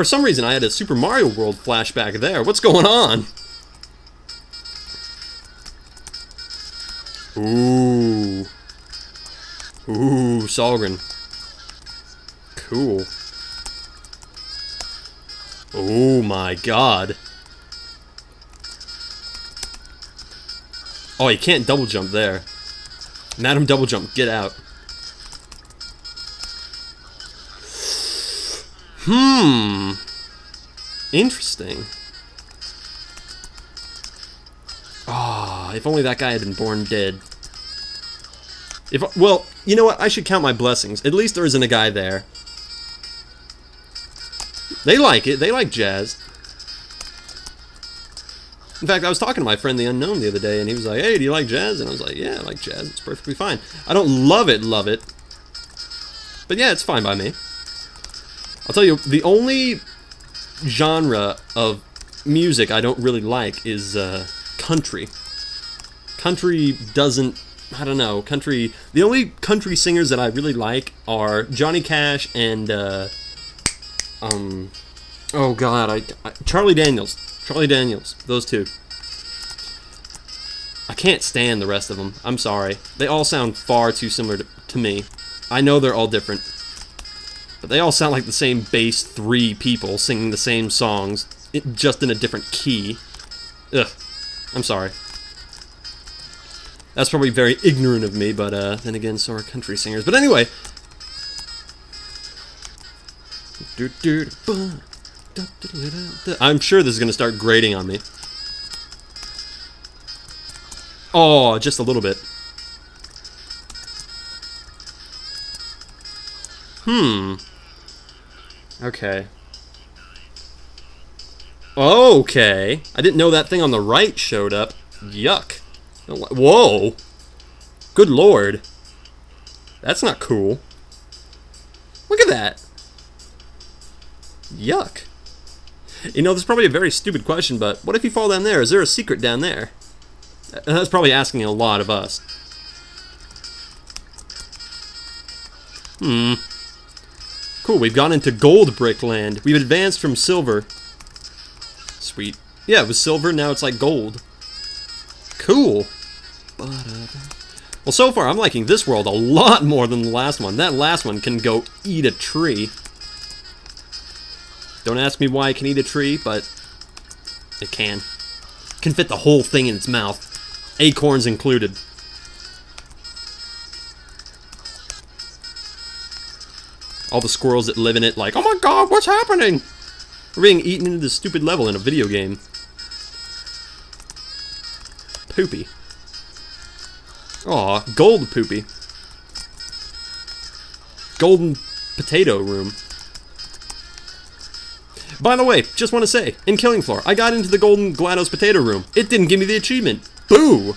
For some reason, I had a Super Mario World flashback there. What's going on? Ooh. Ooh, Solgren. Cool. Oh my god. Oh, you can't double jump there. Madam Double Jump, get out. Interesting. Ah, if only that guy had been born dead. Well, you know what? I should count my blessings. At least there isn't a guy there. They like it. They like jazz. In fact, I was talking to my friend the Unknown the other day, and he was like, "Hey, do you like jazz?" And I was like, "Yeah, I like jazz. It's perfectly fine. I don't love it, but yeah, it's fine by me." I'll tell you, the only genre of music I don't really like is country. Country doesn't... I don't know. Country... The only country singers that I really like are Johnny Cash and... oh god, Charlie Daniels. Charlie Daniels. Those two. I can't stand the rest of them. I'm sorry. They all sound far too similar to me. I know they're all different. But they all sound like the same bass 3 people singing the same songs, just in a different key. Ugh. I'm sorry. That's probably very ignorant of me, but then again, so are country singers. But anyway... I'm sure this is going to start grating on me. Oh, just a little bit. Okay. Okay. I didn't know that thing on the right showed up. Yuck. Whoa. Good lord. That's not cool. Look at that. Yuck. You know, this is probably a very stupid question, but what if you fall down there? Is there a secret down there? And that's probably asking a lot of us. Cool, we've gone into gold brick land. We've advanced from silver. Sweet. Yeah, it was silver, now it's like gold. Cool. Well, so far, I'm liking this world a lot more than the last one. That last one can go eat a tree. Don't ask me why it can eat a tree, but it can. It can fit the whole thing in its mouth. Acorns included. All the squirrels that live in it like, oh my god, what's happening? We're being eaten into this stupid level in a video game. Poopy. Aw, gold poopy. Golden potato room. By the way, just want to say, in Killing Floor, I got into the golden GLaDOS potato room. It didn't give me the achievement. Boo!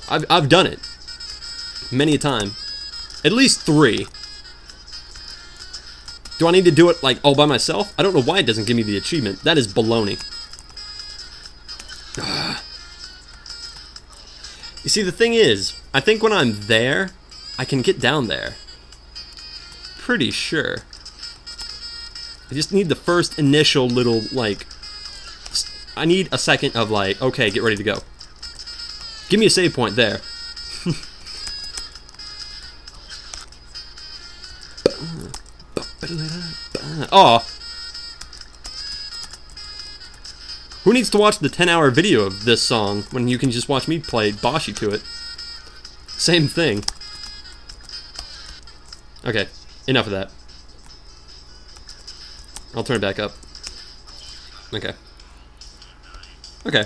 I've done it. Many a time. At least 3. Do I need to do it, like, all by myself? I don't know why it doesn't give me the achievement. That is baloney. You see, the thing is, I think when I'm there, I can get down there. Pretty sure. I just need the first initial little, like... I need a second of, like, okay, get ready to go. Give me a save point there. Oh. Who needs to watch the 10-hour video of this song when you can just watch me play Boshy to it? Same thing. Okay, enough of that. I'll turn it back up. Okay. Okay.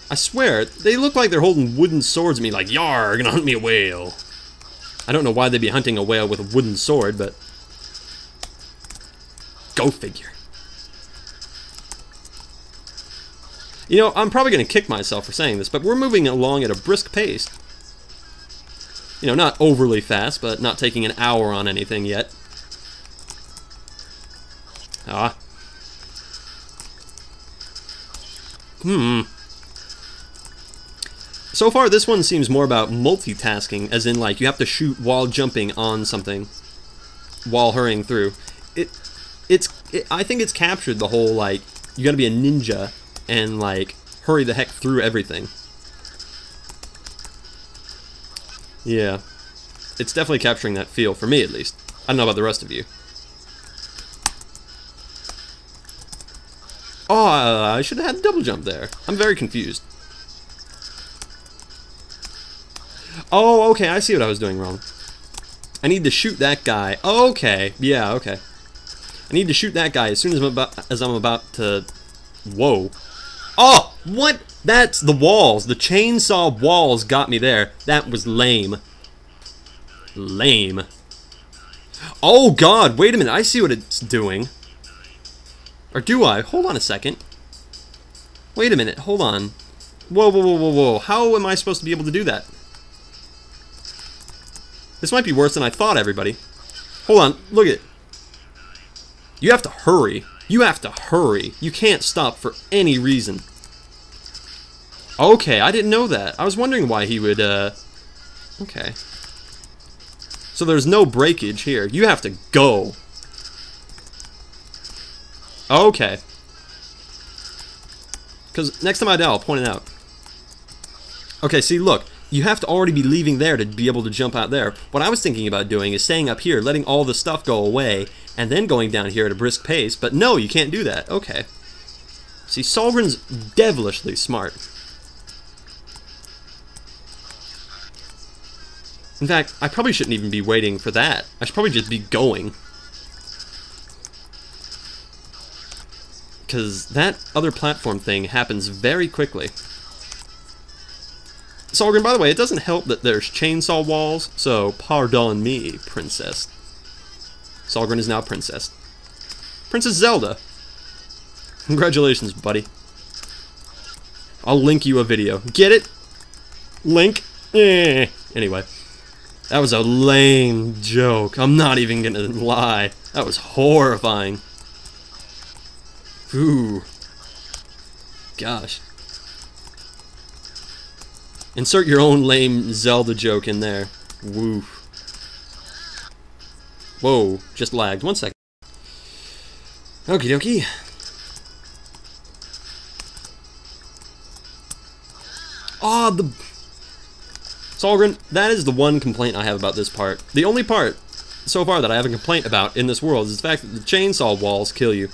I swear, they look like they're holding wooden swords at me like, "Yar, gonna hunt me a whale." I don't know why they'd be hunting a whale with a wooden sword, but... Go figure. You know, I'm probably going to kick myself for saying this, but we're moving along at a brisk pace. You know, not overly fast, but not taking an hour on anything yet. Ah. So far, this one seems more about multitasking, as in, like, you have to shoot while jumping on something. while hurrying through. I think it's captured the whole, like, you gotta be a ninja and, like, hurry the heck through everything. Yeah. It's definitely capturing that feel, for me at least. I don't know about the rest of you. Oh, I should have had a double jump there. I'm very confused. Oh, okay, I see what I was doing wrong. I need to shoot that guy. Okay, yeah, okay. I need to shoot that guy as soon as I'm about to... Whoa. Oh, what? That's the walls. The chainsaw walls got me there. That was lame. Lame. Oh, God, wait a minute. I see what it's doing. Or do I? Hold on a second. Wait a minute. Hold on. Whoa, whoa, whoa, whoa, whoa. How am I supposed to be able to do that? This might be worse than I thought, everybody. Hold on. Look at it. You have to hurry. You have to hurry. You can't stop for any reason. Okay, I didn't know that. I was wondering why he would, Okay. So there's no breakage here. You have to go. Okay. Because next time I die, I'll point it out. Okay, see, look. You have to already be leaving there to be able to jump out there. What I was thinking about doing is staying up here, letting all the stuff go away, and then going down here at a brisk pace. But no, you can't do that. Okay. See, Solgren's devilishly smart. In fact, I probably shouldn't even be waiting for that. I should probably just be going. Because that other platform thing happens very quickly. Solgren, by the way, it doesn't help that there's chainsaw walls, so pardon me, princess. Solgren is now princess. Princess Zelda. Congratulations, buddy. I'll link you a video. Get it? Link? Anyway. That was a lame joke. I'm not even gonna lie. That was horrifying. Ooh. Gosh. Insert your own lame Zelda joke in there. Woo. Whoa, just lagged. 1 second. Okie dokie. Oh, the... Solgren, that is the one complaint I have about this part. The only part so far that I have a complaint about in this world is the fact that the chainsaw walls kill you.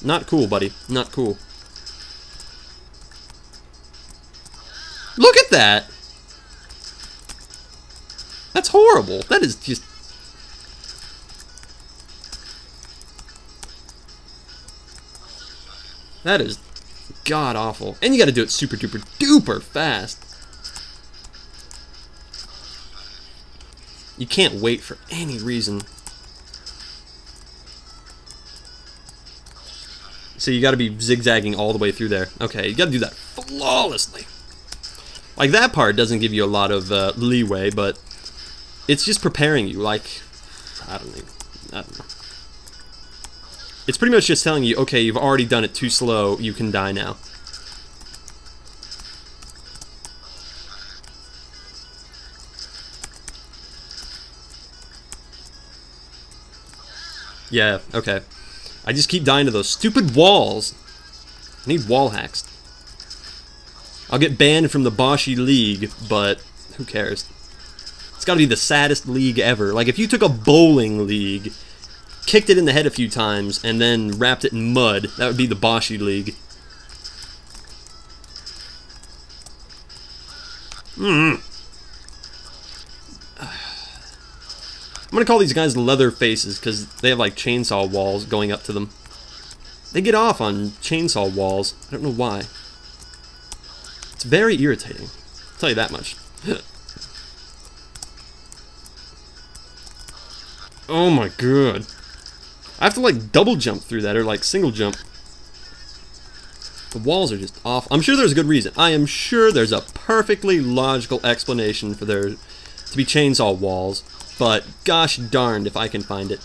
Not cool, buddy. Not cool. Look at that! That's horrible. That is just... That is god-awful. And you gotta do it super duper duper fast. You can't wait for any reason. So you gotta be zigzagging all the way through there. Okay, you gotta do that flawlessly. Like, that part doesn't give you a lot of leeway, but it's just preparing you. Like, I don't know. It's pretty much just telling you, okay, you've already done it too slow, you can die now. Yeah, okay. I just keep dying to those stupid walls. I need wall hacks. I'll get banned from the Boshy League, but who cares? It's gotta be the saddest league ever. Like, if you took a bowling league, kicked it in the head a few times, and then wrapped it in mud, that would be the Boshy League. I'm gonna call these guys leather faces because they have like chainsaw walls going up to them. They get off on chainsaw walls. I don't know why. It's very irritating. I'll tell you that much. Oh my god. I have to like double jump through that or like single jump. The walls are just off. I'm sure there's a good reason. I am sure there's a perfectly logical explanation for there to be chainsaw walls. But gosh darned if I can find it.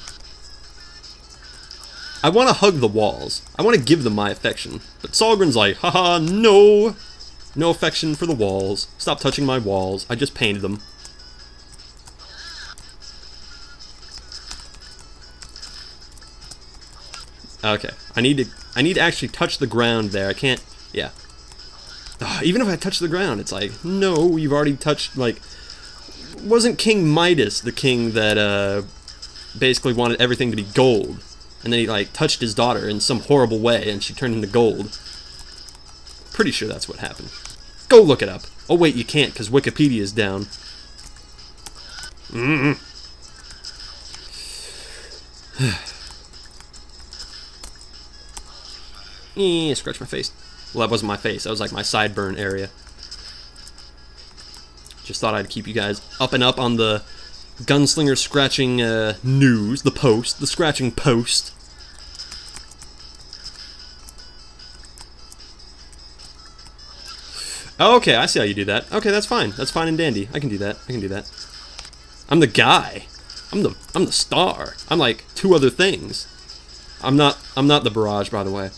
I want to hug the walls. I want to give them my affection. But Solgren's like, haha, no! No affection for the walls. Stop touching my walls. I just painted them. Okay. I need to actually touch the ground there. I can't. Yeah. Ugh, even if I touch the ground, it's like, no, you've already touched, like... Wasn't King Midas the king that, basically wanted everything to be gold? And then he, like, touched his daughter in some horrible way, and she turned into gold. Pretty sure that's what happened. Go look it up. Oh, wait, you can't, because Wikipedia is down. Scratch my face. Well, that wasn't my face. That was like my sideburn area. Just thought I'd keep you guys up and up on the gunslinger scratching news. The post. The scratching post. Okay, I see how you do that. Okay, that's fine. That's fine and dandy. I can do that. I can do that. I'm the guy. I'm the star. I'm like two other things. I'm not the barrage, by the way.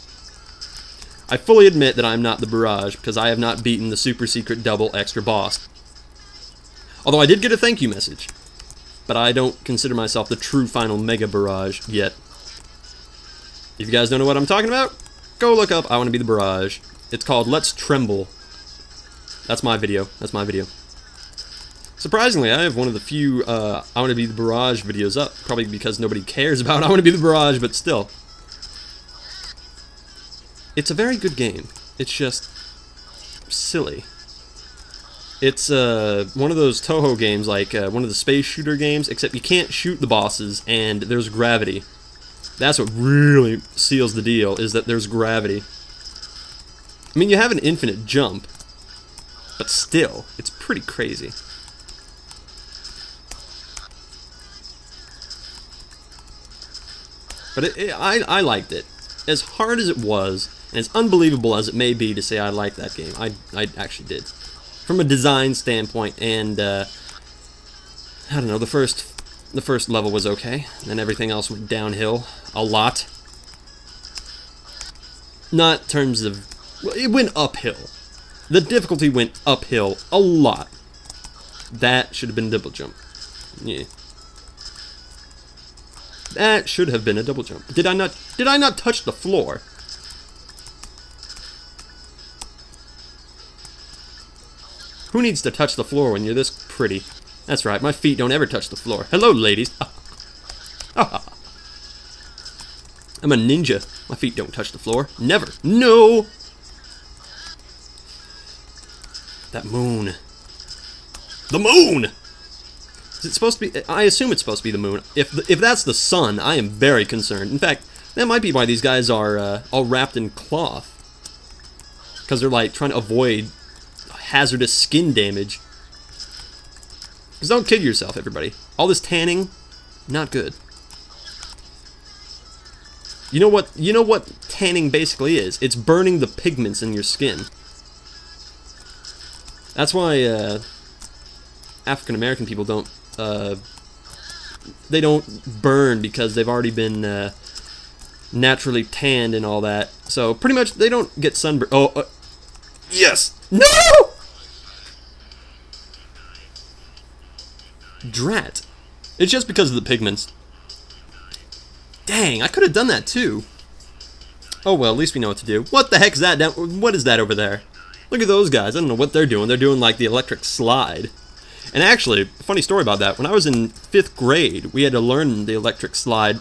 I fully admit that I'm not the barrage because I have not beaten the super secret double extra boss. Although I did get a thank you message. But I don't consider myself the true final mega barrage yet. If you guys don't know what I'm talking about, go look up I Want to Be the Barrage. It's called Let's Tremble. That's my video. That's my video. Surprisingly, I have one of the few I Want to Be the Barrage videos up. Probably because nobody cares about I Want to Be the Barrage, but still. It's a very good game. It's just silly. It's one of those Toho games, like one of the space shooter games, except you can't shoot the bosses and there's gravity. That's what really seals the deal, is that there's gravity. I mean, you have an infinite jump, but still, it's pretty crazy. But I liked it. As hard as it was, and as unbelievable as it may be to say I liked that game, I actually did. From a design standpoint, and I don't know, the first level was okay, and everything else went downhill a lot. Not in terms of, well, it went uphill. The difficulty went uphill a lot. That should have been a double jump. Yeah. That should have been a double jump. Did I not touch the floor? Who needs to touch the floor when you're this pretty? That's right, my feet don't ever touch the floor. Hello, ladies. I'm a ninja. My feet don't touch the floor. Never. No! That moon. The moon! Is it supposed to be... I assume it's supposed to be the moon. If that's the sun, I am very concerned. In fact, that might be why these guys are all wrapped in cloth. Because they're like trying to avoid hazardous skin damage. Because don't kid yourself, everybody. All this tanning, not good. You know what tanning basically is? It's burning the pigments in your skin. That's why African American people don't they don't burn, because they've already been naturally tanned and all that. So pretty much they don't get sunburn. Oh, yes. No! Drat. It's just because of the pigments. Dang, I could have done that too. Oh well, at least we know what to do. What the heck is that down? What is that over there? Look at those guys. I don't know what they're doing. They're doing like the electric slide. And actually, funny story about that. When I was in 5th grade, we had to learn the electric slide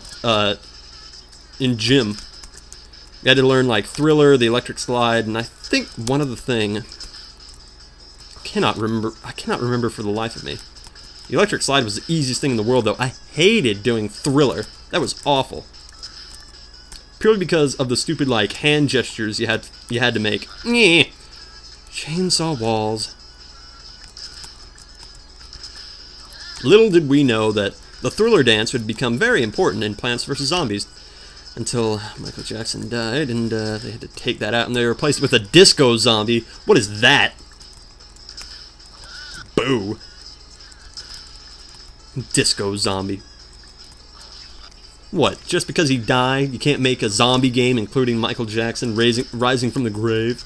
in gym. We had to learn like Thriller, the electric slide, and I think one other thing. I cannot remember for the life of me. The electric slide was the easiest thing in the world, though. I hated doing Thriller. That was awful. Purely because of the stupid like hand gestures you had to make. Nyeh. Chainsaw walls. Little did we know that the Thriller dance would become very important in Plants vs. Zombies. Until Michael Jackson died, and they had to take that out, and they replaced it with a disco zombie. What is that? Boo. Disco zombie. What, just because he died, you can't make a zombie game including Michael Jackson rising from the grave?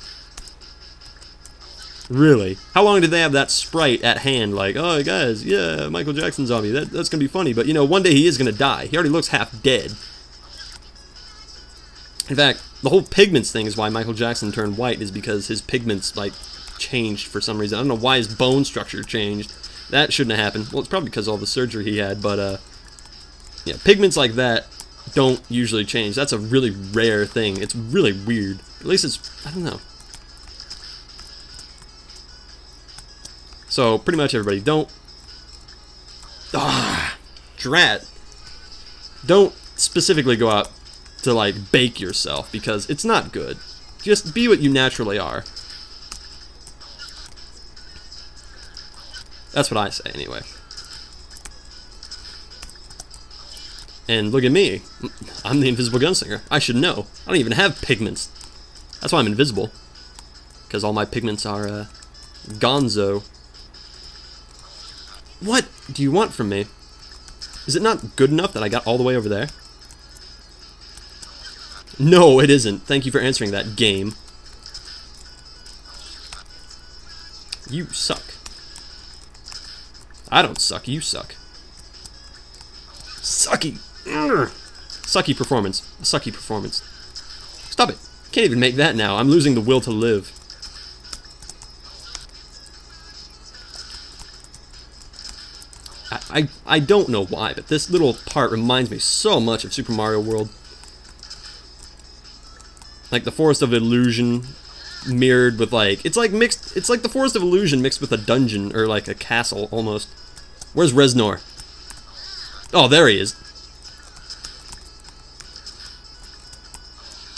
Really? How long did they have that sprite at hand? Like, oh guys, yeah, Michael Jackson zombie, that's gonna be funny, but you know, one day he is gonna die. He already looks half dead. In fact, the whole pigments thing is why Michael Jackson turned white, is because his pigments, like, changed for some reason. I don't know why his bone structure changed. That shouldn't have happened. Well, it's probably because of all the surgery he had, but, yeah, pigments like that don't usually change. That's a really rare thing. It's really weird. At least it's, I don't know. So, pretty much everybody, don't... Drat. Don't specifically go out to, like, bake yourself, because it's not good. Just be what you naturally are. That's what I say, anyway. And look at me. I'm the invisible gunslinger. I should know. I don't even have pigments. That's why I'm invisible. Because all my pigments are, gonzo. What do you want from me? Is it not good enough that I got all the way over there? No, it isn't. Thank you for answering that, game. You suck. I don't suck, you suck. Sucky. Sucky performance. Sucky performance. Stop it. Can't even make that now. I'm losing the will to live. I don't know why, but this little part reminds me so much of Super Mario World. Like the Forest of Illusion mirrored with, like, it's like mixed, it's like the Forest of Illusion mixed with a dungeon or like a castle almost. Where's Reznor? Oh, there he is.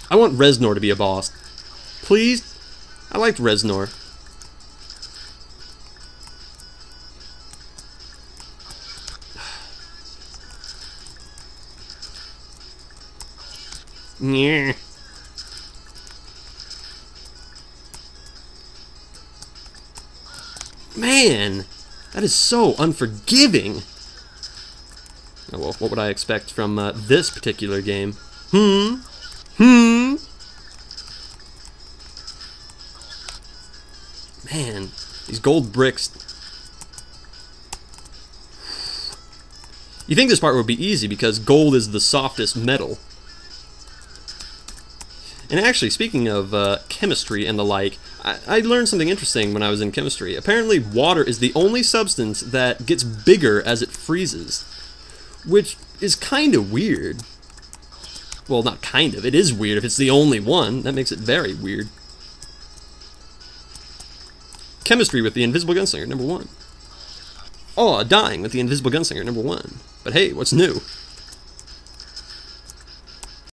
I want Reznor to be a boss. Please? I liked Reznor. Yeah. Man, that is so unforgiving. Oh, well, what would I expect from this particular game? Man, these gold bricks. You think this part would be easy because gold is the softest metal. And actually, speaking of chemistry and the like, I learned something interesting when I was in chemistry. Apparently, water is the only substance that gets bigger as it freezes. Which is kind of weird. Well, not kind of. It is weird if it's the only one. That makes it very weird. Chemistry with the Invisible Gunslinger, #1. Oh, dying with the Invisible Gunslinger, #1. But hey, what's new?